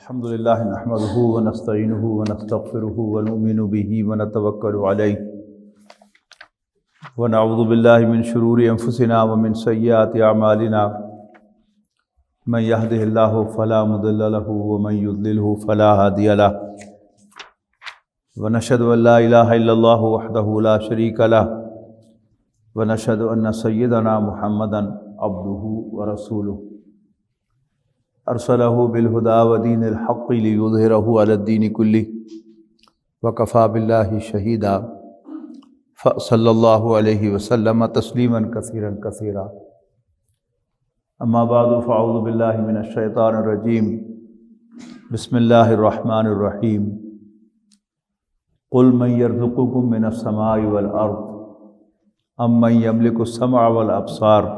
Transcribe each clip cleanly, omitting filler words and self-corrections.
الحمد لله نحمده ونستعينه ونستغفره ونؤمن به ونتوكل عليه ونعوذ بالله من شرور أنفسنا ومن سيئات أعمالنا من يهده الله فلا مضل له ومن يضلله فلا هادي له ونشهد أن لا إله إلا الله وحده لا شريك له ونشهد أن سيدنا محمدا عبده ورسوله ارسلہ بالہدی ودین الحق لیظہرہ علی الدین کلہ وکفی باللہ شہیدا صلی اللہ علیہ وسلم تسلیما کثیرا کثیرا اما بعد فاعوذ باللہ من الشیطان الرجیم بسم اللہ الرحمن الرحیم قل من یرزقکم من السماء والارض ام من یملک السمع والابصار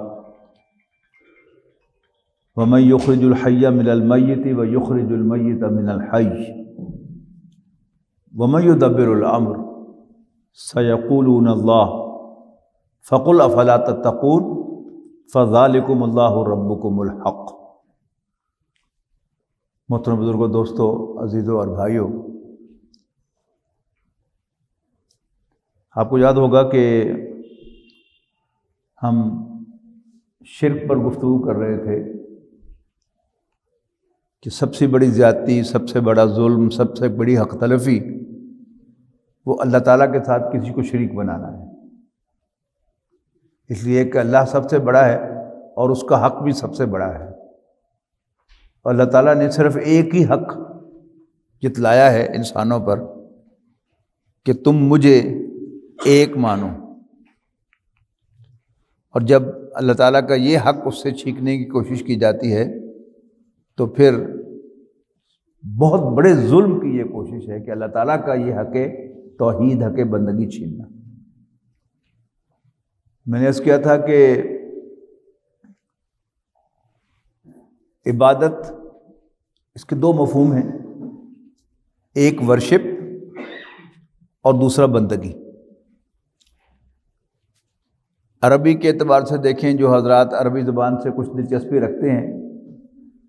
ومن یخرج الحی من المیت ویخرج المیت من الحی ومن یدبر الامر سیقولون اللہ فقل افلا تتقون فذلکم اللہ ربکم الحق۔ محترم بزرگوں، دوستو، عزیزوں اور بھائیوں، آپ کو یاد ہوگا کہ ہم شرک پر گفتگو کر رہے تھے کہ سب سے بڑی زیادتی، سب سے بڑا ظلم، سب سے بڑی حق تلفی وہ اللہ تعالیٰ کے ساتھ کسی کو شریک بنانا ہے۔ اس لیے کہ اللہ سب سے بڑا ہے اور اس کا حق بھی سب سے بڑا ہے، اور اللہ تعالیٰ نے صرف ایک ہی حق جتلایا ہے انسانوں پر کہ تم مجھے ایک مانو، اور جب اللہ تعالیٰ کا یہ حق اس سے چھیننے کی کوشش کی جاتی ہے تو پھر بہت بڑے ظلم کی یہ کوشش ہے کہ اللہ تعالیٰ کا یہ حق توحید، حق بندگی چھیننا۔ میں نے عرض کیا تھا کہ عبادت، اس کے دو مفہوم ہیں، ایک ورشپ اور دوسرا بندگی۔ عربی کے اعتبار سے دیکھیں، جو حضرات عربی زبان سے کچھ دلچسپی رکھتے ہیں،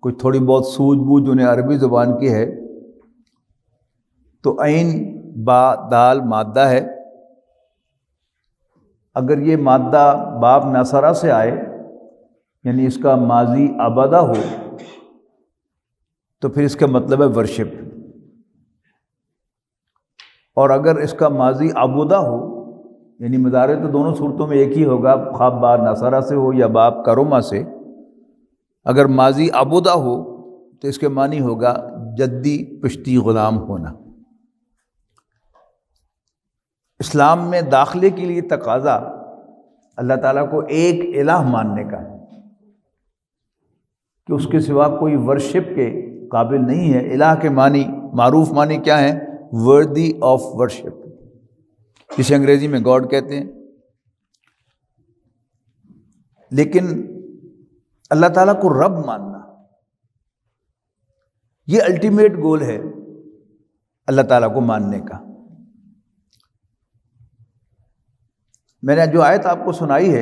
کچھ تھوڑی بہت سوجھ بوجھ انہیں عربی زبان کی ہے، تو عین با دال مادہ ہے۔ اگر یہ مادہ باب ناصرہ سے آئے، یعنی اس کا ماضی آبادہ ہو، تو پھر اس کا مطلب ہے ورشپ، اور اگر اس کا ماضی عبودہ ہو، یعنی مضارع تو دونوں صورتوں میں ایک ہی ہوگا، خواب با ناصرہ سے ہو یا باب کروما سے، اگر ماضی عبودہ ہو تو اس کے معنی ہوگا جدی پشتی غلام ہونا۔ اسلام میں داخلے کے لیے تقاضا اللہ تعالیٰ کو ایک الہ ماننے کا ہے کہ اس کے سوا کوئی ورشپ کے قابل نہیں ہے۔ الہ کے معنی، معروف معنی کیا ہیں؟ وردی آف ورشپ، جسے انگریزی میں گاڈ کہتے ہیں۔ لیکن اللہ تعالیٰ کو رب ماننا، یہ الٹیمیٹ گول ہے اللہ تعالیٰ کو ماننے کا۔ میں نے جو آیت آپ کو سنائی ہے،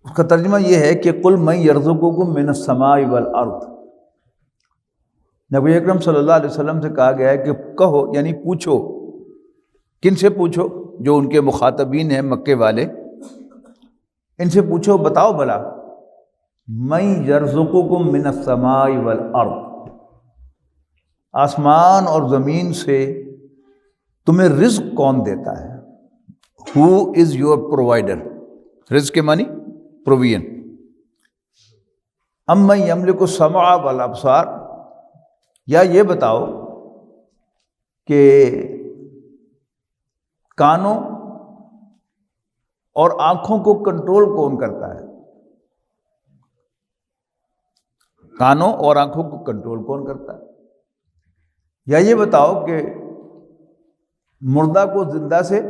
اس کا ترجمہ یہ ہے کہ قل من یرزقکم من السماء والارض۔ نبی اکرم صلی اللہ علیہ وسلم سے کہا گیا ہے کہ کہو، یعنی پوچھو۔ کن سے پوچھو؟ جو ان کے مخاطبین ہیں مکے والے، ان سے پوچھو، بتاؤ بھلا، من یرزقکم من السماء والارض، آسمان اور زمین سے تمہیں رزق کون دیتا ہے؟ ہو از یور پرووائڈر؟ رزق کے معنی پروویژن۔ ام من یملک السمع والابصار، یا یہ بتاؤ کہ کانوں اور آنکھوں کو کنٹرول کون کرتا ہے؟ کانوں اور آنکھوں کو کنٹرول کون کرتا ہے؟ یا یہ بتاؤ کہ مردہ کو زندہ سے،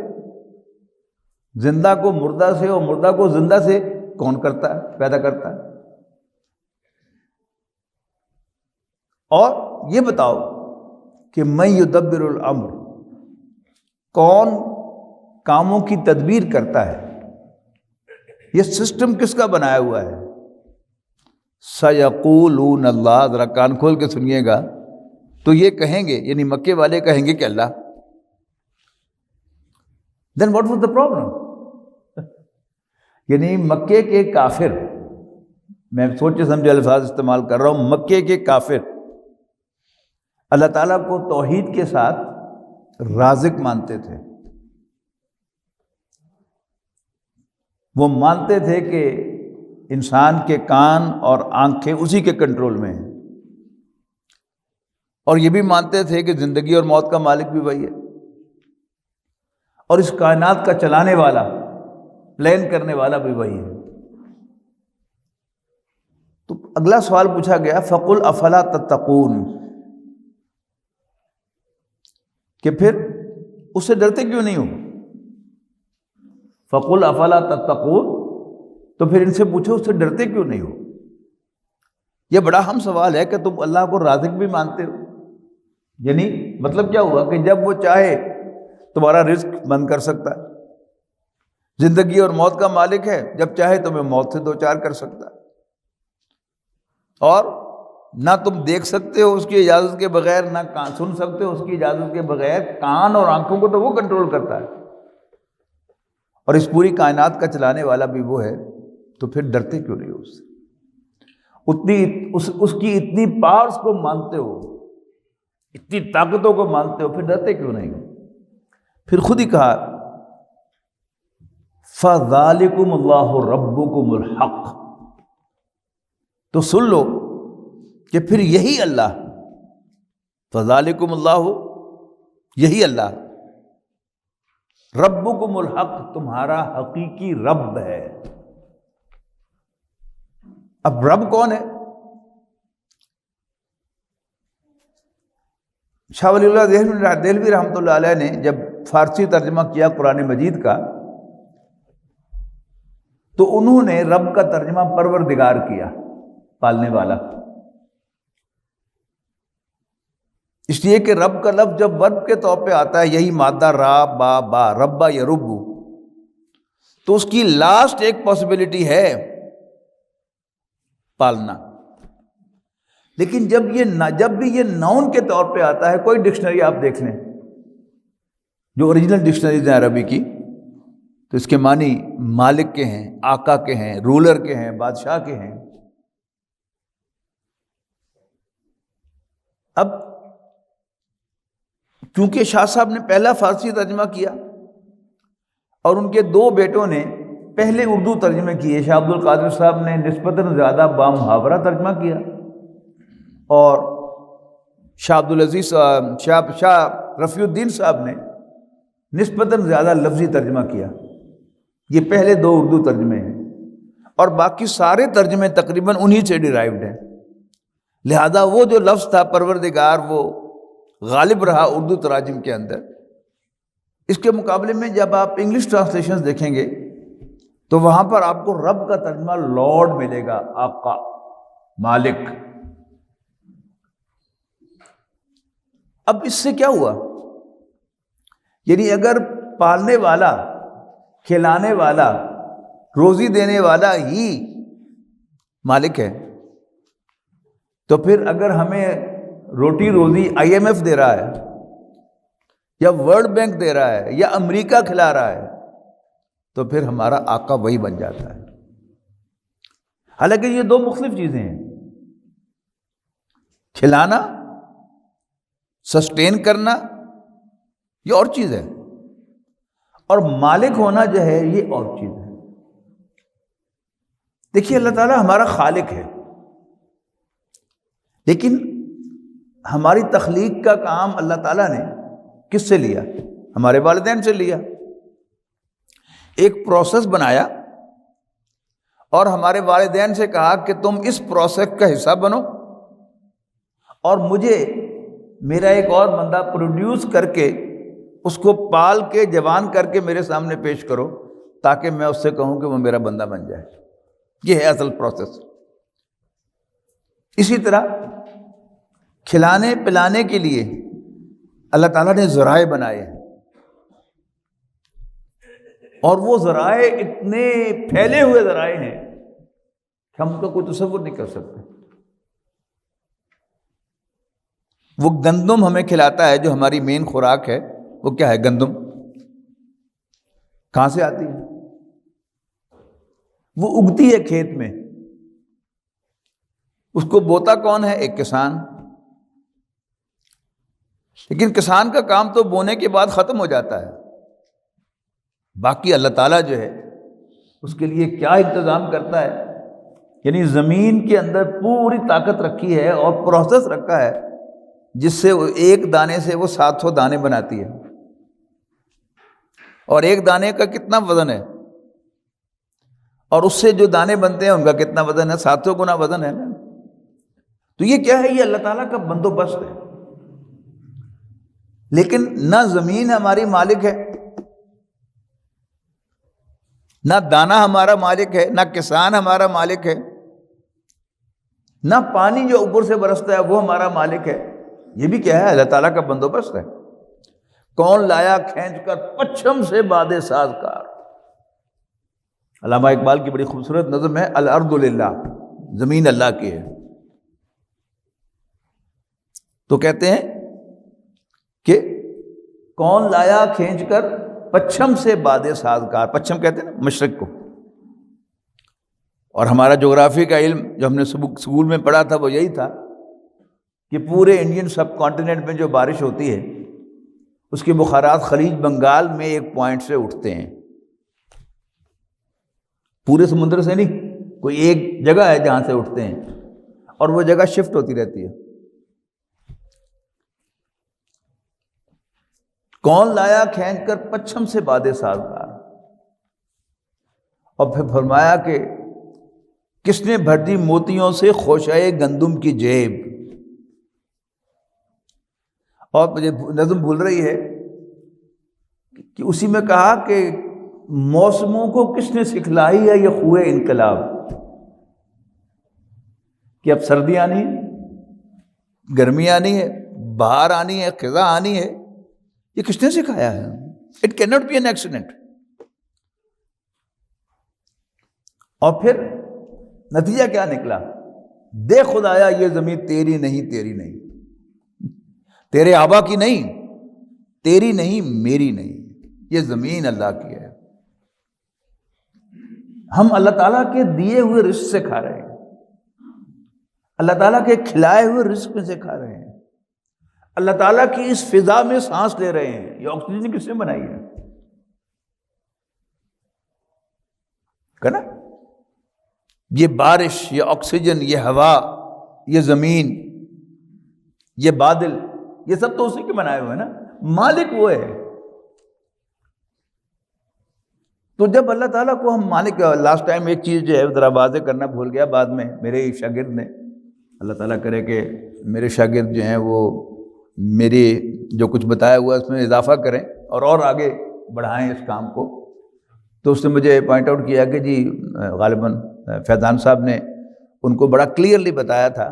زندہ کو مردہ سے، اور مردہ کو زندہ سے کون کرتا ہے، پیدا کرتا ہے؟ اور یہ بتاؤ کہ من یدبر الامر، کون کاموں کی تدبیر کرتا ہے؟ یہ سسٹم کس کا بنایا ہوا ہے؟ سیقولون اللہ، ذرا کان کھول کے سنیے گا، تو یہ کہیں گے، یعنی مکے والے کہیں گے کہ اللہ. دین واٹ واز دا پرابلم؟ یعنی مکے کے کافر، میں سوچے سمجھے الفاظ استعمال کر رہا ہوں، مکے کے کافر اللہ تعالیٰ کو توحید کے ساتھ رازق مانتے تھے. وہ مانتے تھے کہ انسان کے کان اور آنکھیں اسی کے کنٹرول میں ہیں، اور یہ بھی مانتے تھے کہ زندگی اور موت کا مالک بھی وہی ہے، اور اس کائنات کا چلانے والا، پلان کرنے والا بھی وہی ہے. تو اگلا سوال پوچھا گیا فَقُلْ أَفَلَا تَتَّقُونَ، کہ پھر اس سے ڈرتے کیوں نہیں ہو؟ فَقُلْ أَفَلَا تَتَّقُونَ، تو پھر ان سے پوچھو اس سے ڈرتے کیوں نہیں ہو؟ یہ بڑا اہم سوال ہے کہ تم اللہ کو رازق بھی مانتے ہو، یعنی مطلب کیا ہوا کہ جب وہ چاہے تمہارا رزق بند کر سکتا ہے، زندگی اور موت کا مالک ہے، جب چاہے تمہیں موت سے دوچار کر سکتا ہے، اور نہ تم دیکھ سکتے ہو اس کی اجازت کے بغیر، نہ سن سکتے ہو اس کی اجازت کے بغیر. کان اور آنکھوں کو تو وہ کنٹرول کرتا ہے، اور اس پوری کائنات کا چلانے والا بھی وہ ہے، تو پھر ڈرتے کیوں نہیں ہو اس سے؟ اس کی اتنی پاورز کو مانتے ہو، اتنی طاقتوں کو مانتے ہو، پھر ڈرتے کیوں نہیں ہو؟ پھر خود ہی کہا فَذَلِكُمُ اللَّهُ رَبُّكُمُ الْحَقُّ، تو سن لو کہ پھر یہی اللہ، فَذَلِكُمُ اللَّهُ، یہی اللہ، رَبُّكُمُ الْحَقُّ، تمہارا حقیقی رب ہے. اب رب کون ہے؟ شاہ ولی اللہ دہلوی رحمۃ اللہ علیہ نے جب فارسی ترجمہ کیا قرآن مجید کا، تو انہوں نے رب کا ترجمہ پروردگار کیا، پالنے والا. اس لیے کہ رب کا لفظ جب ورب کے طور پہ آتا ہے، یہی مادہ را با با، ربا یا ربو، تو اس کی لاسٹ ایک پاسبلٹی ہے پالنا. لیکن جب بھی یہ ناؤن کے طور پہ آتا ہے، کوئی ڈکشنری آپ دیکھ لیں جو اوریجنل ڈکشنریز ہیں عربی کی، تو اس کے معنی مالک کے ہیں، آقا کے ہیں، رولر کے ہیں، بادشاہ کے ہیں. اب کیونکہ شاہ صاحب نے پہلا فارسی ترجمہ کیا، اور ان کے دو بیٹوں نے پہلے اردو ترجمے کیے، شاہ عبد القادر صاحب نے نسبتاً زیادہ بامحاورہ ترجمہ کیا، اور شاہ عبدالعزیز شاہ رفیع الدین صاحب نے نسبتاً زیادہ لفظی ترجمہ کیا. یہ پہلے دو اردو ترجمے ہیں، اور باقی سارے ترجمے تقریباً انہی سے ڈیرائیوڈ ہیں. لہذا وہ جو لفظ تھا پروردگار، وہ غالب رہا اردو تراجم کے اندر. اس کے مقابلے میں جب آپ انگلش ٹرانسلیشنز دیکھیں گے تو وہاں پر آپ کو رب کا ترجمہ لارڈ ملے گا، آقا، مالک. اب اس سے کیا ہوا؟ یعنی اگر پالنے والا، کھلانے والا، روزی دینے والا ہی مالک ہے، تو پھر اگر ہمیں روٹی روزی IMF دے رہا ہے، یا ورلڈ بینک دے رہا ہے، یا امریکہ کھلا رہا ہے، تو پھر ہمارا آقا وہی بن جاتا ہے. حالانکہ یہ دو مختلف چیزیں ہیں. کھلانا، سسٹین کرنا، یہ اور چیز ہے، اور مالک ہونا جو ہے یہ اور چیز ہے. دیکھیے اللہ تعالیٰ ہمارا خالق ہے، لیکن ہماری تخلیق کا کام اللہ تعالیٰ نے کس سے لیا؟ ہمارے والدین سے لیا. ایک پروسیس بنایا اور ہمارے والدین سے کہا کہ تم اس پروسیس کا حصہ بنو، اور مجھے میرا ایک اور بندہ پروڈیوس کر کے اس کو پال کے جوان کر کے میرے سامنے پیش کرو، تاکہ میں اس سے کہوں کہ وہ میرا بندہ بن جائے. یہ ہے اصل پروسیس. اسی طرح کھلانے پلانے کے لیے اللہ تعالیٰ نے ذرائع بنائے ہیں، اور وہ ذرائع اتنے پھیلے ہوئے ذرائع ہیں کہ ہم کا کوئی تصور نہیں کر سکتے۔ وہ گندم ہمیں کھلاتا ہے جو ہماری مین خوراک ہے، وہ کیا ہے؟ گندم۔ کہاں سے آتی ہے؟ وہ اگتی ہے کھیت میں، اس کو بوتا کون ہے؟ ایک کسان۔ لیکن کسان کا کام تو بونے کے بعد ختم ہو جاتا ہے، باقی اللہ تعالیٰ جو ہے اس کے لیے کیا انتظام کرتا ہے، یعنی زمین کے اندر پوری طاقت رکھی ہے اور پروسیس رکھا ہے جس سے وہ ایک دانے سے وہ 700 دانے بناتی ہے، اور ایک دانے کا کتنا وزن ہے، اور اس سے جو دانے بنتے ہیں ان کا کتنا وزن ہے؟ 700 گنا وزن ہے نا۔ تو یہ کیا ہے؟ یہ اللہ تعالیٰ کا بندوبست ہے۔ لیکن نہ زمین ہماری مالک ہے، نہ دانہ ہمارا مالک ہے، نہ کسان ہمارا مالک ہے، نہ پانی جو اوپر سے برستا ہے وہ ہمارا مالک ہے۔ یہ بھی کیا ہے؟ اللہ تعالیٰ کا بندوبست ہے۔ کون لایا کھینچ کر پچھم سے باد سازگار۔ علامہ اقبال کی بڑی خوبصورت نظم ہے، الارض للہ، زمین اللہ کی ہے۔ تو کہتے ہیں کہ کون لایا کھینچ کر پچھم سے باد سازگار، پچھم کہتے ہیں نا مشرق کو۔ اور ہمارا جغرافی کا علم جو ہم نے اسکول میں پڑھا تھا وہ یہی تھا کہ پورے انڈین سب کانٹیننٹ میں جو بارش ہوتی ہے اس کے بخارات خلیج بنگال میں ایک پوائنٹ سے اٹھتے ہیں، پورے سمندر سے نہیں، کوئی ایک جگہ ہے جہاں سے اٹھتے ہیں، اور وہ جگہ شفٹ ہوتی رہتی ہے۔ کون لایا کھینچ کر پچھم سے باد سازگار، اور پھر فرمایا کہ کس نے بھر دی موتیوں سے خوشائے گندم کی جیب۔ اور مجھے نظم بھول رہی ہے کہ اسی میں کہا کہ موسموں کو کس نے سکھلائی ہے یہ خوئے انقلاب، کہ اب سردی آنی ہے، گرمی آنی ہے، بہار آنی ہے، خزاں آنی ہے، یہ کس نے سکھایا ہے؟ It can not be an accident. اور پھر نتیجہ کیا نکلا؟ دے خدایا یہ زمین تیری نہیں، تیری نہیں، تیرے آبا کی نہیں، تیری نہیں، میری نہیں، یہ زمین اللہ کی ہے۔ ہم اللہ تعالیٰ کے دیے ہوئے رزق سے کھا رہے ہیں، اللہ تعالیٰ کے کھلائے ہوئے رزق میں سے کھا رہے ہیں، اللہ تعالیٰ کی اس فضا میں سانس لے رہے ہیں۔ یہ آکسیجن کس نے بنائی ہے؟ نا، یہ بارش، یہ آکسیجن، یہ ہوا، یہ زمین، یہ بادل، یہ سب تو اسی کے بنائے ہوئے ہیں نا، مالک وہ ہے۔ تو جب اللہ تعالیٰ کو ہم مالک، لاسٹ ٹائم ایک چیز جو ہے ذرا واضح کرنا بھول گیا، بعد میں میرے شاگرد نے، اللہ تعالیٰ کرے کہ میرے شاگرد جو ہیں وہ میری جو کچھ بتایا ہوا اس میں اضافہ کریں اور آگے بڑھائیں اس کام کو۔ تو اس نے مجھے پوائنٹ آؤٹ کیا کہ جی غالباً فیضان صاحب نے ان کو بڑا کلیئرلی بتایا تھا۔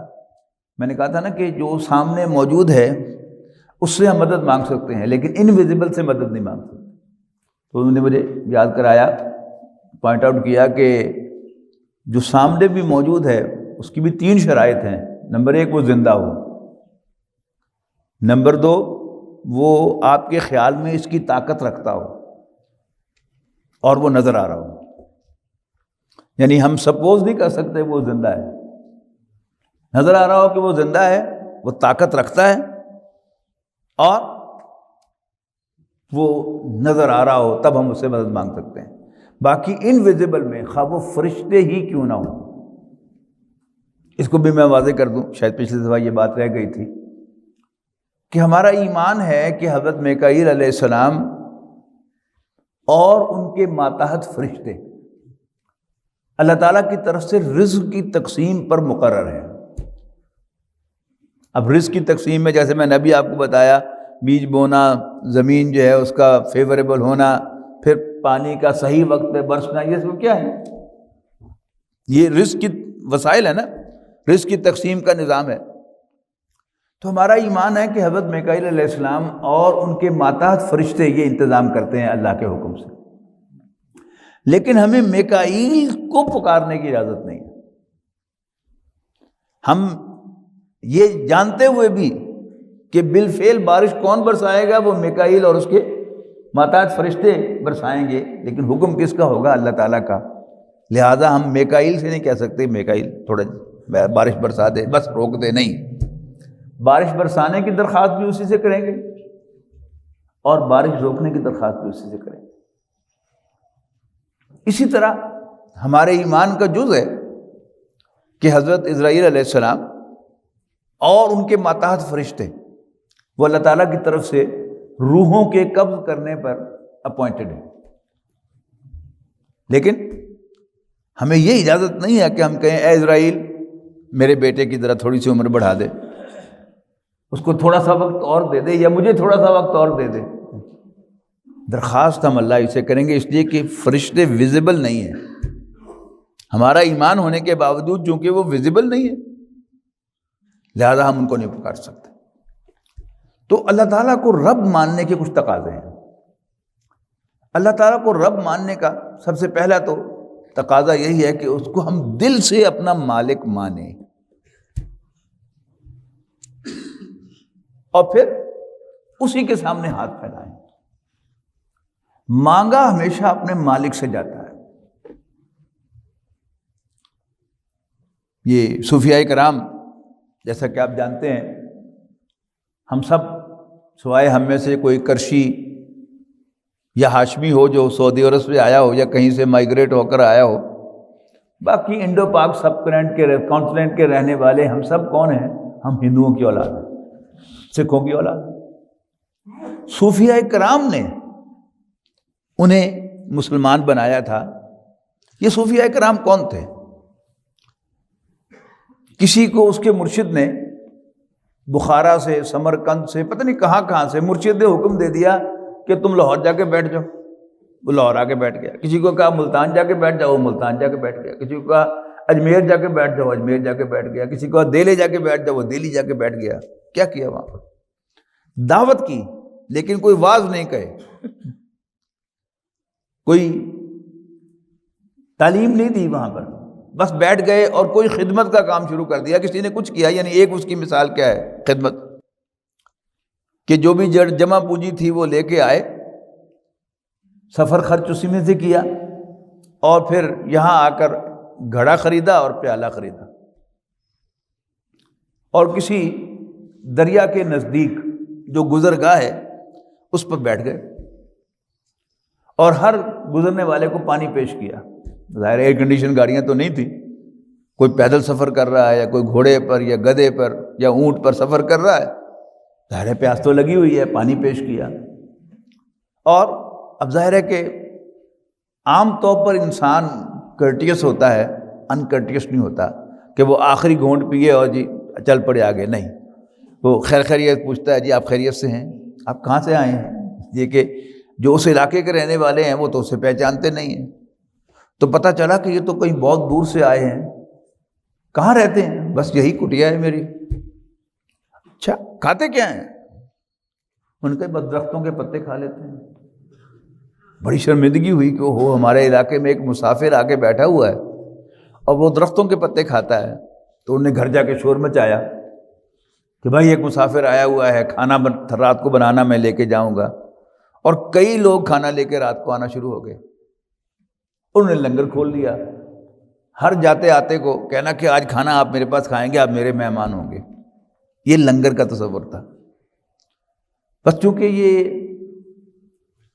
میں نے کہا تھا نا کہ جو سامنے موجود ہے اس سے ہم مدد مانگ سکتے ہیں لیکن انویزیبل سے مدد نہیں مانگ سکتے۔ تو انہوں نے مجھے یاد کرایا، پوائنٹ آؤٹ کیا کہ جو سامنے بھی موجود ہے اس کی بھی 3 شرائط ہیں۔ نمبر 1 وہ زندہ ہو، نمبر 2 وہ آپ کے خیال میں اس کی طاقت رکھتا ہو، اور وہ نظر آ رہا ہو۔ یعنی ہم سپوز نہیں کر سکتے وہ زندہ ہے، نظر آ رہا ہو کہ وہ زندہ ہے، وہ طاقت رکھتا ہے، اور وہ نظر آ رہا ہو، تب ہم اس سے مدد مانگ سکتے ہیں۔ باقی انویزیبل میں خواہ وہ فرشتے ہی کیوں نہ ہوں۔ اس کو بھی میں واضح کر دوں، شاید پچھلی دفعہ یہ بات رہ گئی تھی کہ ہمارا ایمان ہے کہ حضرت میکائیل علیہ السلام اور ان کے ماتحت فرشتے اللہ تعالیٰ کی طرف سے رزق کی تقسیم پر مقرر ہیں۔ اب رزق کی تقسیم میں جیسے میں نے ابھی آپ کو بتایا، بیج بونا، زمین جو ہے اس کا فیوریبل ہونا، پھر پانی کا صحیح وقت پہ برسنا، یہ سب کیا ہے؟ یہ رزق کی وسائل ہے نا، رزق کی تقسیم کا نظام ہے۔ تو ہمارا ایمان ہے کہ حضرت میکائیل علیہ السلام اور ان کے ماتحت فرشتے یہ انتظام کرتے ہیں اللہ کے حکم سے، لیکن ہمیں میکائیل کو پکارنے کی اجازت نہیں ہے۔ ہم یہ جانتے ہوئے بھی کہ بالفعل بارش کون برسائے گا، وہ میکائیل اور اس کے ماتحت فرشتے برسائیں گے، لیکن حکم کس کا ہوگا؟ اللہ تعالیٰ کا۔ لہٰذا ہم میکائیل سے نہیں کہہ سکتے میکائیل تھوڑا بارش برسا دے، بس روک دے، نہیں، بارش برسانے کی درخواست بھی اسی سے کریں گے اور بارش روکنے کی درخواست بھی اسی سے کریں گے۔ اسی طرح ہمارے ایمان کا جز ہے کہ حضرت اسرائیل علیہ السلام اور ان کے ماتحت فرشتے وہ اللہ تعالیٰ کی طرف سے روحوں کے قبض کرنے پر اپوائنٹڈ ہیں، لیکن ہمیں یہ اجازت نہیں ہے کہ ہم کہیں اے اسرائیل میرے بیٹے کی ذرا تھوڑی سی عمر بڑھا دے، اس کو تھوڑا سا وقت اور دے دے، یا مجھے تھوڑا سا وقت اور دے دے۔ درخواست ہم اللہ سے کریں گے، اس لیے کہ فرشتے ویزیبل نہیں ہیں، ہمارا ایمان ہونے کے باوجود چونکہ وہ ویزیبل نہیں ہے لہذا ہم ان کو نہیں پکار سکتے۔ تو اللہ تعالیٰ کو رب ماننے کے کچھ تقاضے ہیں۔ اللہ تعالیٰ کو رب ماننے کا سب سے پہلا تو تقاضا یہی ہے کہ اس کو ہم دل سے اپنا مالک مانیں، اور پھر اسی کے سامنے ہاتھ پھیلائیں۔ مانگا ہمیشہ اپنے مالک سے جاتا ہے۔ یہ صوفیاء کرام جیسا کہ آپ جانتے ہیں، ہم سب سوائے ہم میں سے کوئی کرشی یا ہاشمی ہو جو سعودی عرب سے آیا ہو یا کہیں سے مائیگریٹ ہو کر آیا ہو، باقی انڈو پاک سب کانٹیننٹ کے رہنے والے ہم سب کون ہیں؟ ہم ہندوؤں کی اولاد ہیں، سکھوں کی اولاد ہیں۔ صوفیاء کرام نے انہیں مسلمان بنایا تھا۔ یہ صوفیاء کرام کون تھے؟ کسی کو اس کے مرشد نے بخارا سے، سمرقند سے، پتہ نہیں کہاں کہاں سے مرشد نے حکم دے دیا کہ تم لاہور جا کے بیٹھ جاؤ، وہ لاہور آ کے بیٹھ گیا۔ کسی کو کہا ملتان جا کے بیٹھ جاؤ، وہ ملتان جا کے بیٹھ گیا۔ کسی کو کہا اجمیر جا کے بیٹھ جاؤ، اجمیر جا کے بیٹھ گیا۔ کسی کو کہا دہلی جا کے بیٹھ جاؤ، وہ دہلی جا کے بیٹھ گیا۔ کیا کیا وہاں پر؟ دعوت کی، لیکن کوئی واعظ نہیں کہے، کوئی تعلیم نہیں دی وہاں پر، بس بیٹھ گئے اور کوئی خدمت کا کام شروع کر دیا۔ کسی نے کچھ کیا، یعنی ایک اس کی مثال کیا ہے؟ خدمت، کہ جو بھی جمع پونجی تھی وہ لے کے آئے، سفر خرچ اسی میں سے کیا، اور پھر یہاں آ کر گھڑا خریدا اور پیالہ خریدا، اور کسی دریا کے نزدیک جو گزرگاہ ہے اس پر بیٹھ گئے اور ہر گزرنے والے کو پانی پیش کیا۔ ظاہر ایئر کنڈیشن گاڑیاں تو نہیں تھی، کوئی پیدل سفر کر رہا ہے یا کوئی گھوڑے پر یا گدھے پر یا اونٹ پر سفر کر رہا ہے، ظاہر پیاس تو لگی ہوئی ہے، پانی پیش کیا۔ اور اب ظاہر ہے کہ عام طور پر انسان کرٹیس ہوتا ہے، ان کرٹیس نہیں ہوتا کہ وہ آخری گھونٹ پیے اور جی چل پڑے آگے، نہیں، وہ خیر خیریت پوچھتا ہے، جی آپ خیریت سے ہیں؟ آپ کہاں سے آئے ہیں؟ یہ کہ جو اس علاقے کے رہنے والے ہیں وہ تو اسے پہچانتے نہیں ہیں، تو پتہ چلا کہ یہ تو کہیں بہت دور سے آئے ہیں۔ کہاں رہتے ہیں؟ بس یہی کٹیا ہے میری۔ اچھا، کھاتے کیا ہیں؟ ان کے بس درختوں کے پتے کھا لیتے ہیں۔ بڑی شرمندگی ہوئی کہ وہ ہمارے علاقے میں ایک مسافر آ کے بیٹھا ہوا ہے اور وہ درختوں کے پتے کھاتا ہے، تو انہوں نے گھر جا کے شور مچایا کہ بھائی ایک مسافر آیا ہوا ہے، کھانا رات کو بنانا میں لے کے جاؤں گا، اور کئی لوگ کھانا لے کے رات کو آنا شروع ہو گئے۔ انہوں نے لنگر کھول لیا، ہر جاتے آتے کو کہنا کہ آج کھانا آپ میرے پاس کھائیں گے، آپ میرے مہمان ہوں گے۔ یہ لنگر کا تصور تھا۔ بس چونکہ یہ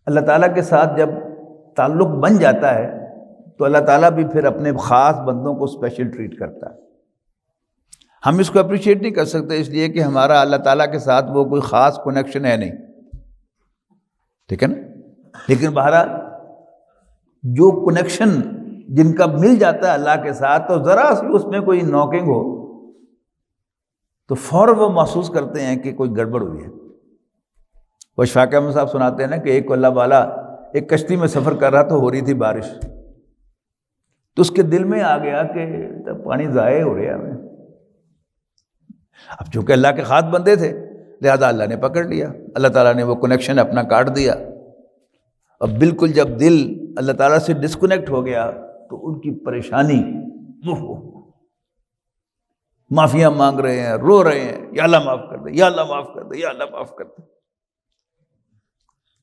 اللہ تعالیٰ کے ساتھ جب تعلق بن جاتا ہے تو اللہ تعالیٰ بھی پھر اپنے خاص بندوں کو اسپیشل ٹریٹ کرتا ہے۔ ہم اس کو اپریشیٹ نہیں کر سکتے اس لیے کہ ہمارا اللہ تعالیٰ کے ساتھ وہ کوئی خاص کنیکشن ہے نہیں، ٹھیک ہے نا؟ لیکن بہرحال جو کنیکشن جن کا مل جاتا ہے اللہ کے ساتھ، تو ذرا سی اس میں کوئی ناکنگ ہو تو فوراً وہ محسوس کرتے ہیں کہ کوئی گڑبڑ ہوئی ہے۔ وہ شفاق احمد صاحب سناتے ہیں نا کہ ایک اللہ والا ایک کشتی میں سفر کر رہا تو ہو رہی تھی بارش، تو اس کے دل میں آ گیا کہ پانی ضائع ہو رہا ہے۔ اب چونکہ اللہ کے خاص بندے تھے لہذا اللہ نے پکڑ لیا، اللہ تعالیٰ نے وہ کنیکشن اپنا کاٹ دیا۔ اب بالکل جب دل اللہ تعالیٰ سے ڈسکنیکٹ ہو گیا تو ان کی پریشانی معافیاں مانگ رہے ہیں، رو رہے ہیں، یا اللہ معاف کر دے، یا اللہ معاف کر دے، یا اللہ معاف کر دے۔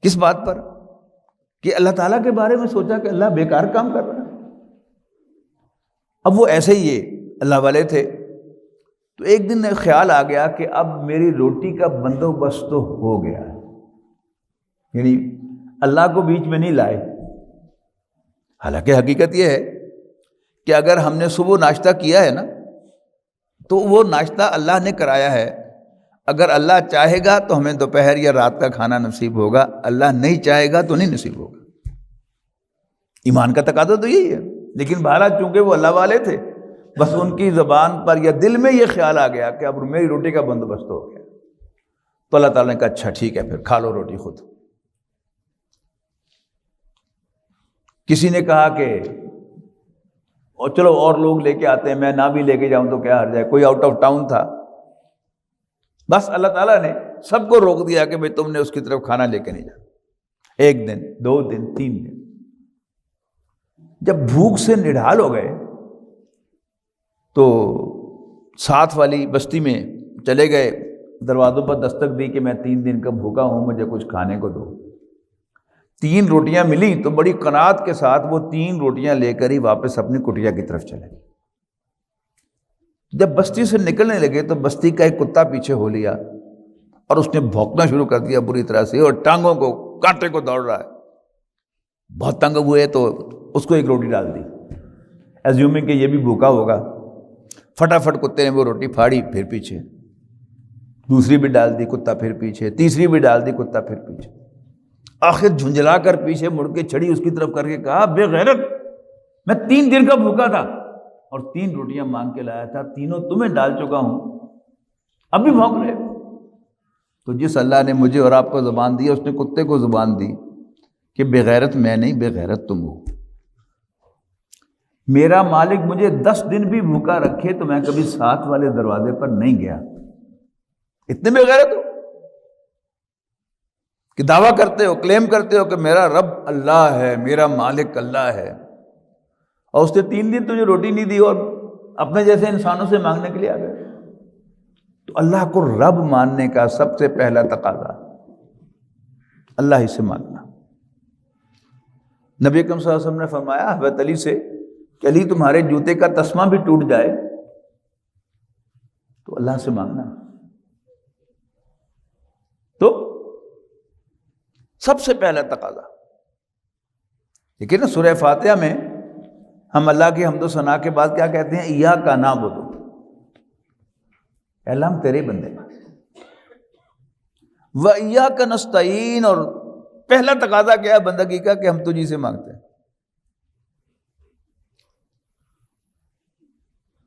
کس بات پر؟ کہ اللہ تعالیٰ کے بارے میں سوچا کہ اللہ بیکار کام کر رہا ہے۔ اب وہ ایسے ہی یہ اللہ والے تھے، تو ایک دن خیال آ گیا کہ اب میری روٹی کا بندوبست تو ہو گیا ہے، یعنی اللہ کو بیچ میں نہیں لائے۔ حالانکہ حقیقت یہ ہے کہ اگر ہم نے صبح ناشتہ کیا ہے نا، تو وہ ناشتہ اللہ نے کرایا ہے۔ اگر اللہ چاہے گا تو ہمیں دوپہر یا رات کا کھانا نصیب ہوگا، اللہ نہیں چاہے گا تو نہیں نصیب ہوگا۔ ایمان کا تقاضا تو یہی ہے۔ لیکن بہرحال چونکہ وہ اللہ والے تھے، بس ان کی زبان پر یا دل میں یہ خیال آ گیا کہ اب میری روٹی کا بندوبست ہو گیا، تو اللہ تعالیٰ نے کہا اچھا ٹھیک ہے، پھر کھا لو روٹی خود۔ کسی نے کہا کہ اور چلو اور لوگ لے کے آتے ہیں، میں نہ بھی لے کے جاؤں تو کیا حرج ہے، کوئی آؤٹ آف ٹاؤن تھا۔ بس اللہ تعالیٰ نے سب کو روک دیا کہ بھئی تم نے اس کی طرف کھانا لے کے نہیں جانا۔ 1 دن 2 دن 3 دن جب بھوک سے نڈھال ہو گئے تو ساتھ والی بستی میں چلے گئے، دروازوں پر دستک دی کہ میں 3 دن کا بھوکا ہوں، مجھے کچھ کھانے کو دو۔ 3 روٹیاں ملیں تو بڑی قناعت کے ساتھ وہ 3 روٹیاں لے کر ہی واپس اپنی کٹیا کی طرف چلے۔ جب بستی سے نکلنے لگے تو بستی کا ایک کتا پیچھے ہو لیا اور اس نے بھونکنا شروع کر دیا بری طرح سے، اور ٹانگوں کو کانٹے کو دوڑ رہا ہے۔ بہت تنگ ہوئے تو اس کو 1 روٹی ڈال دی، ایزیومنگ کہ یہ بھی بھوکا ہوگا۔ فٹافٹ کتے نے وہ روٹی پھاڑی، پھر پیچھے، دوسری بھی ڈال دی، کتا پھر پیچھے، تیسری بھی ڈال دی، کتا پھر پیچھے۔ آخر جھنجھلا کر پیچھے مڑ کے چھڑی اس کی طرف کر کے کہا بے غیرت، میں 3 دن کا بھوکا تھا اور 3 روٹیاں مانگ کے لایا تھا، تینوں تمہیں ڈال چکا ہوں، اب بھی بھونک رہے۔ تو جس اللہ نے مجھے اور آپ کو زبان دی، اس نے کتے کو زبان دی کہ بے غیرت میں نہیں، بے غیرت تم ہو۔ میرا مالک مجھے 10 دن بھی بھوکا رکھے تو میں کبھی ساتھ والے دروازے پر نہیں گیا۔ اتنے بے غیرت ہو کہ دعویٰ کرتے ہو، کلیم کرتے ہو کہ میرا رب اللہ ہے، میرا مالک اللہ ہے، اور اس نے 3 دن تجھے روٹی نہیں دی اور اپنے جیسے انسانوں سے مانگنے کے لیے آ گئے۔ تو اللہ کو رب ماننے کا سب سے پہلا تقاضا اللہ ہی سے مانگنا۔ نبی اکرم صلی اللہ علیہ وسلم نے فرمایا حضرت علی سے کہ علی تمہارے جوتے کا تسمہ بھی ٹوٹ جائے تو اللہ سے مانگنا۔ تو سب سے پہلا تقاضا، لیکن نا سورہ فاتحہ میں ہم اللہ کی حمد و ثنا کے بعد کیا کہتے ہیں؟ ایاک نعبد، اے اللہ ہم تیرے بندے ہیں، وایاک نستعین، اور پہلا تقاضا کیا ہے بندگی کا کہ ہم تجھی سے مانگتے ہیں۔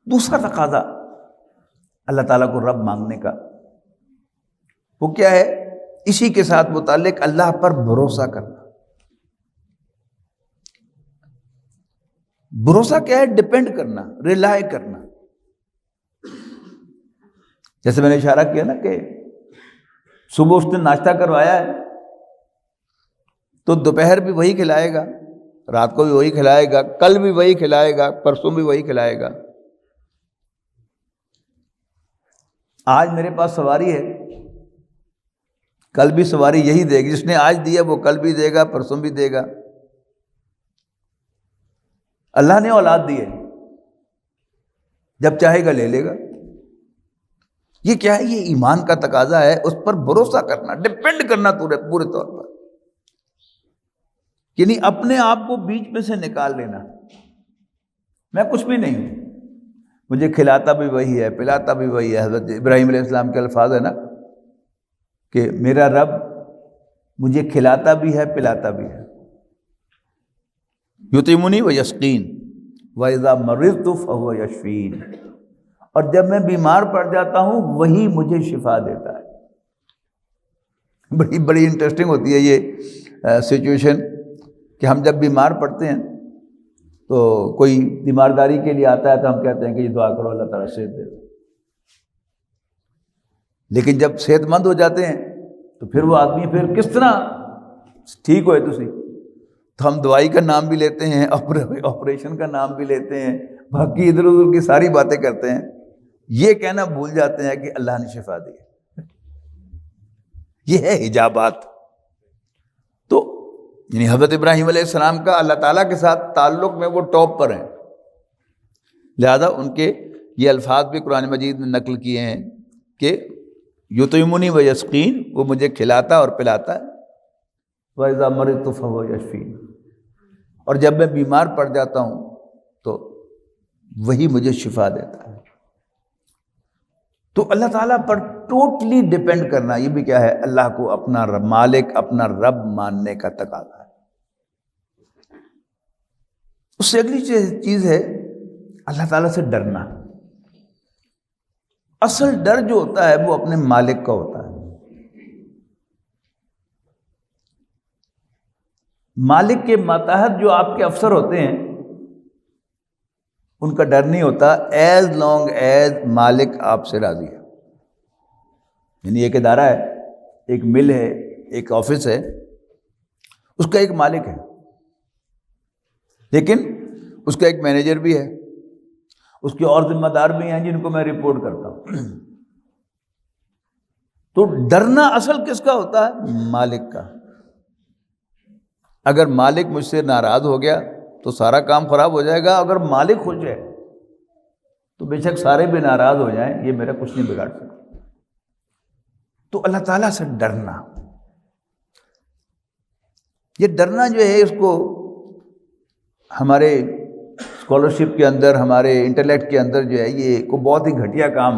دوسرا تقاضا اللہ تعالیٰ کو رب مانگنے کا وہ کیا ہے؟ اسی کے ساتھ متعلق اللہ پر بھروسہ کرنا۔ بھروسہ کیا ہے؟ ڈپینڈ کرنا، ریلائی کرنا۔ جیسے میں نے اشارہ کیا نا کہ صبح اس نے ناشتہ کروایا ہے تو دوپہر بھی وہی کھلائے گا، رات کو بھی وہی کھلائے گا، کل بھی وہی کھلائے گا، پرسوں بھی وہی کھلائے گا۔ آج میرے پاس سواری ہے، کل بھی سواری یہی دے گی، جس نے آج دیا وہ کل بھی دے گا، پرسوں بھی دے گا۔ اللہ نے اولاد دی ہے، جب چاہے گا لے لے گا۔ یہ کیا ہے؟ یہ ایمان کا تقاضا ہے، اس پر بھروسہ کرنا، ڈپینڈ کرنا پورے طور پر، یعنی اپنے آپ کو بیچ میں سے نکال لینا۔ میں کچھ بھی نہیں ہوں، مجھے کھلاتا بھی وہی ہے، پلاتا بھی وہی ہے۔ حضرت ابراہیم علیہ السلام کے الفاظ ہے نا کہ میرا رب مجھے کھلاتا بھی ہے، پلاتا بھی ہے۔ یطعمنی ویسقین واذا مرضت فہو یشفین، اور جب میں بیمار پڑ جاتا ہوں وہی مجھے شفا دیتا ہے۔ بڑی انٹرسٹنگ ہوتی ہے یہ سچویشن کہ ہم جب بیمار پڑتے ہیں تو کوئی بیمارداری کے لیے آتا ہے تو ہم کہتے ہیں کہ یہ دعا کرو اللہ تعالیٰ صحت دے دے، لیکن جب صحت مند ہو جاتے ہیں تو پھر وہ آدمی پھر کس طرح ٹھیک ہوئے تسی، تو ہم دوائی کا نام بھی لیتے ہیں، آپریشن کا نام بھی لیتے ہیں، باقی ادھر ادھر کی ساری باتیں کرتے ہیں، یہ کہنا بھول جاتے ہیں کہ اللہ نے شفا دی. یہ ہے حجابات. تو یعنی حضرت ابراہیم علیہ السلام کا اللہ تعالیٰ کے ساتھ تعلق میں وہ ٹاپ پر ہیں، لہذا ان کے یہ الفاظ بھی قرآن مجید میں نقل کیے ہیں کہ یطعمنی و یسقین، وہ مجھے کھلاتا اور پلاتا ہے، وَإِذَا مَرِضْتُ فَهُوَ يَشْفِينِ، اور جب میں بیمار پڑ جاتا ہوں تو وہی مجھے شفا دیتا ہے. تو اللہ تعالیٰ پر ٹوٹلی ڈیپینڈ کرنا، یہ بھی کیا ہے؟ اللہ کو اپنا مالک، اپنا رب ماننے کا تقاضا ہے. اس سے اگلی چیز ہے اللہ تعالیٰ سے ڈرنا. اصل ڈر جو ہوتا ہے وہ اپنے مالک کا ہوتا ہے. مالک کے ماتحت جو آپ کے افسر ہوتے ہیں ان کا ڈر نہیں ہوتا ایز لانگ ایز مالک آپ سے راضی ہے. یعنی ایک ادارہ ہے، ایک مل ہے، ایک آفس ہے، اس کا ایک مالک ہے، لیکن اس کا ایک مینیجر بھی ہے، اس کے اور ذمہ دار بھی ہیں جن کو میں رپورٹ کرتا ہوں. تو ڈرنا اصل کس کا ہوتا ہے؟ مالک کا. اگر مالک مجھ سے ناراض ہو گیا تو سارا کام خراب ہو جائے گا. اگر مالک خوش ہے تو بے شک سارے بھی ناراض ہو جائیں، یہ میرا کچھ نہیں بگاڑ سکتا. تو اللہ تعالیٰ سے ڈرنا، یہ ڈرنا جو ہے اس کو ہمارے اسکالرشپ کے اندر، ہمارے انٹلیکٹ کے اندر جو ہے یہ کو بہت ہی گھٹیا کام،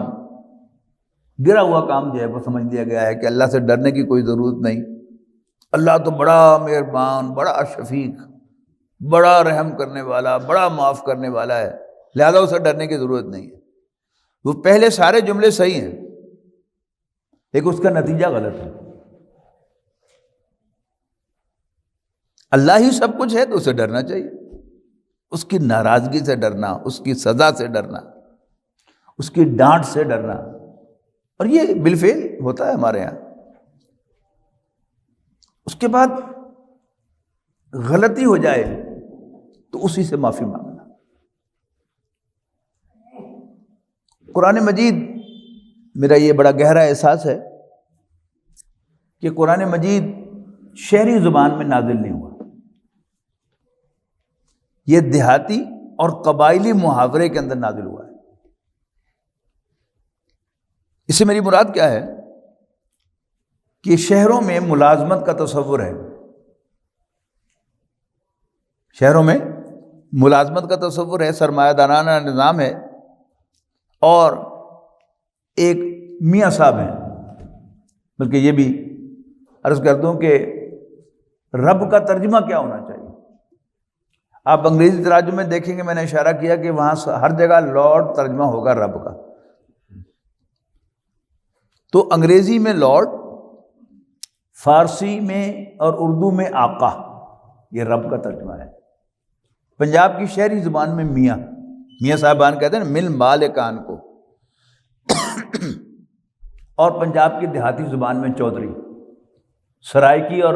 گرا ہوا کام جو ہے وہ سمجھ لیا گیا ہے کہ اللہ سے ڈرنے کی کوئی ضرورت نہیں. اللہ تو بڑا مہربان، بڑا شفیق، بڑا رحم کرنے والا، بڑا معاف کرنے والا ہے، لہذا اسے ڈرنے کی ضرورت نہیں ہے. وہ پہلے سارے جملے صحیح ہیں لیکن اس کا نتیجہ غلط ہے. اللہ ہی سب کچھ ہے تو اسے ڈرنا چاہیے، اس کی ناراضگی سے ڈرنا، اس کی سزا سے ڈرنا، اس کی ڈانٹ سے ڈرنا. اور یہ بالفعل ہوتا ہے ہمارے یہاں. اس کے بعد غلطی ہو جائے تو اسی سے معافی مانگنا. قرآن مجید، میرا یہ بڑا گہرا احساس ہے کہ قرآن مجید شہری زبان میں نازل نہیں ہوا، یہ دیہاتی اور قبائلی محاورے کے اندر نازل ہوا ہے. اس سے میری مراد کیا ہے کہ شہروں میں ملازمت کا تصور ہے، شہروں میں ملازمت کا تصور ہے، سرمایہ دارانہ نظام ہے، اور ایک میاں صاحب ہیں. بلکہ یہ بھی عرض کر دوں کہ رب کا ترجمہ کیا ہونا چاہیے. آپ انگریزی تراجم میں دیکھیں گے، میں نے اشارہ کیا کہ وہاں ہر جگہ لارڈ ترجمہ ہوگا رب کا. تو انگریزی میں لارڈ، فارسی میں اور اردو میں آقا، یہ رب کا ترجمہ ہے. پنجاب کی شہری زبان میں میاں، میاں صاحبان کہتے ہیں نا، مل مالکان کو. اور پنجاب کی دیہاتی زبان میں چودھری، سرائکی اور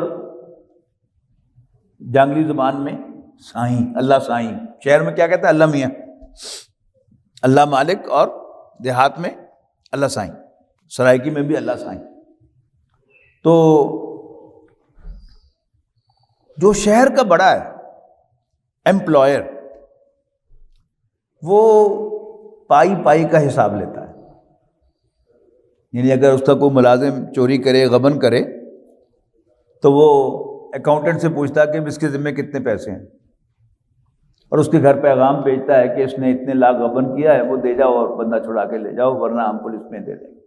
جانگلی زبان میں سائیں، اللہ سائیں. شہر میں کیا کہتا ہے؟ اللہ میاں، اللہ مالک، اور دیہات میں اللہ سائیں، سرائکی میں بھی اللہ سائیں. تو جو شہر کا بڑا ہے ایمپلائر، وہ پائی پائی کا حساب لیتا ہے. یعنی اگر اس کا کوئی ملازم چوری کرے، غبن کرے، تو وہ اکاؤنٹنٹ سے پوچھتا ہے کہ اس کے ذمے کتنے پیسے ہیں، اور اس کے گھر پیغام بھیجتا ہے کہ اس نے اتنے لاکھ غبن کیا ہے، وہ دے جاؤ اور بندہ چھڑا کے لے جاؤ، ورنہ ہم پولیس میں دے دیں گے.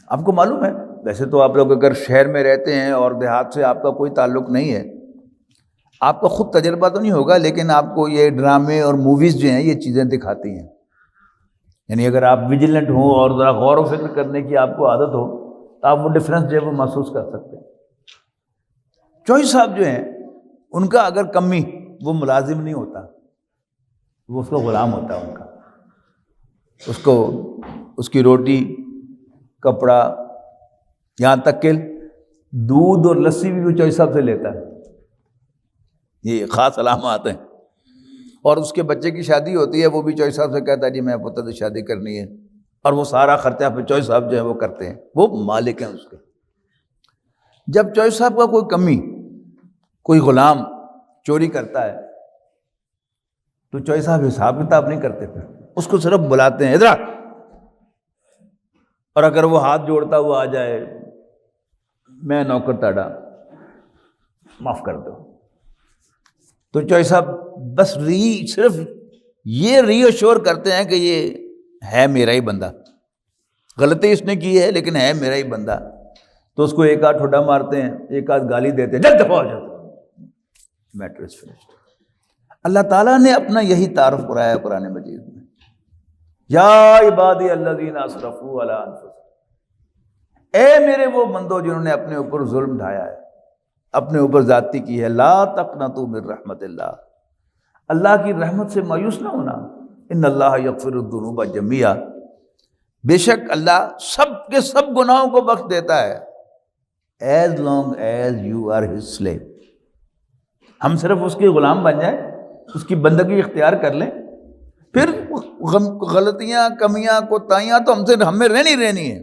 آپ کو معلوم ہے، ویسے تو آپ لوگ اگر شہر میں رہتے ہیں اور دیہات سے آپ کا کوئی تعلق نہیں ہے، آپ کا خود تجربہ تو نہیں ہوگا، لیکن آپ کو یہ ڈرامے اور موویز جو ہیں یہ چیزیں دکھاتی ہیں. یعنی اگر آپ ویجیلنٹ ہوں اور ذرا غور و فکر کرنے کی آپ کو عادت ہو تو آپ وہ ڈفرینس جو ہے وہ محسوس کر سکتے ہیں. چوہی صاحب جو ہیں ان کا اگر کمی، وہ ملازم نہیں ہوتا، وہ اس کا غلام ہوتا ہے. ان کا اس کو اس کی روٹی، کپڑا، یہاں تک کہ دودھ اور لسی بھی وہ چوہی صاحب سے لیتا ہے. یہ خاص علامات ہیں. اور اس کے بچے کی شادی ہوتی ہے، وہ بھی چوہے صاحب سے کہتا ہے جی میں پتہ سے شادی کرنی ہے، اور وہ سارا خرچہ پھر چوہے صاحب جو ہے وہ کرتے ہیں، وہ مالک ہیں اس کے۔ جب چوہے صاحب کا کوئی کمی، کوئی غلام چوری کرتا ہے تو چوہے صاحب حساب کتاب نہیں کرتے، پھر اس کو صرف بلاتے ہیں ادھر آ، اور اگر وہ ہاتھ جوڑتا ہوا آ جائے، میں نوکر تاڑا معاف کر دو، تو چوہے صاحب بس صرف یہ ری ایشور کرتے ہیں کہ یہ ہے میرا ہی بندہ، غلطی اس نے کی ہے لیکن ہے میرا ہی بندہ، تو اس کو ایک آدھ ٹھوڈا مارتے ہیں، ایک آدھ گالی دیتے ہیں، جلد دفعہ ہو جاتا، میٹر از فنشڈ۔ اللہ تعالیٰ نے اپنا یہی تعارف کرایا ہے قرآن مجید میں، یا عبادی الذین اسرفوا علی انفسہم، اے میرے وہ بندو جنہوں نے اپنے اوپر ظلم ڈھایا ہے، اپنے اوپر زیادتی کی ہے، لا تقنطوا من رحمت اللہ، اللہ کی رحمت سے مایوس نہ ہونا، ان اللہ یغفر الذنوب جميعا، بے شک اللہ سب کے سب گناہوں کو بخش دیتا ہے، as long as you are his slave، ہم صرف اس کے غلام بن جائیں، اس کی بندگی اختیار کر لیں، پھر غلطیاں کمیاں کوتاہیاں تو ہمیں رہنی ہے،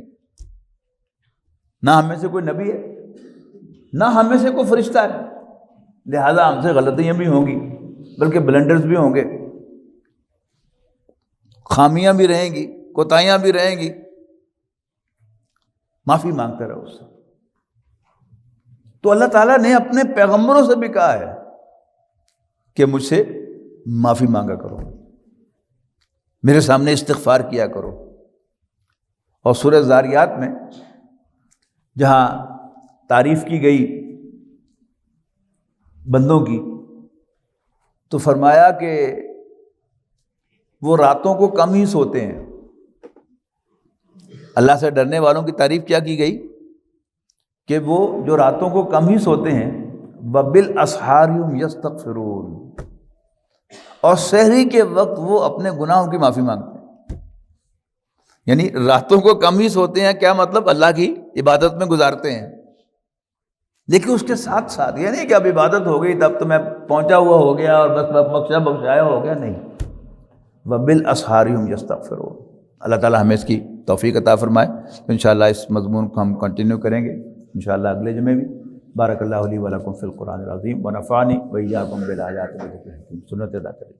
نہ ہمیں سے کوئی نبی ہے نہ ہمیں سے کوئی فرشتہ ہے، لہذا ہم سے غلطیاں بھی ہوں گی، بلکہ بلنڈرز بھی ہوں گے، خامیاں بھی رہیں گی، کوتاہیاں بھی رہیں گی، معافی مانگتے رہو اس سے۔ تو اللہ تعالیٰ نے اپنے پیغمبروں سے بھی کہا ہے کہ مجھ سے معافی مانگا کرو، میرے سامنے استغفار کیا کرو، اور سورہ ذاریات میں جہاں تعریف کی گئی بندوں کی تو فرمایا کہ وہ راتوں کو کم ہی سوتے ہیں، اللہ سے ڈرنے والوں کی تعریف کیا کی گئی کہ وہ جو راتوں کو کم ہی سوتے ہیں، وَبِالْأَسْحَارِ هُمْ يَسْتَغْفِرُونَ، اور سحری کے وقت وہ اپنے گناہوں کی معافی مانگتے ہیں، یعنی راتوں کو کم ہی سوتے ہیں، کیا مطلب اللہ کی عبادت میں گزارتے ہیں، لیکن اس کے ساتھ ساتھ یہ نہیں کہ اب عبادت ہو گئی تب تو میں پہنچا ہوا ہو گیا اور بس بخشا بخشایا ہو گیا، نہیں، وَبِالْأَسْحَارِ هُمْ يَسْتَغْفِرُونَ۔ اللہ تعالیٰ ہمیں اس کی توفیق عطا فرمائے، تو انشاءاللہ اس مضمون کو ہم کنٹینیو کریں گے انشاءاللہ اگلے جمعے بھی۔ بارک اللہ لی و لکم فی القرآن العظیم ونفعنی وإیاکم بالآیات والذکر الحکیم۔ سنت ادا کریں۔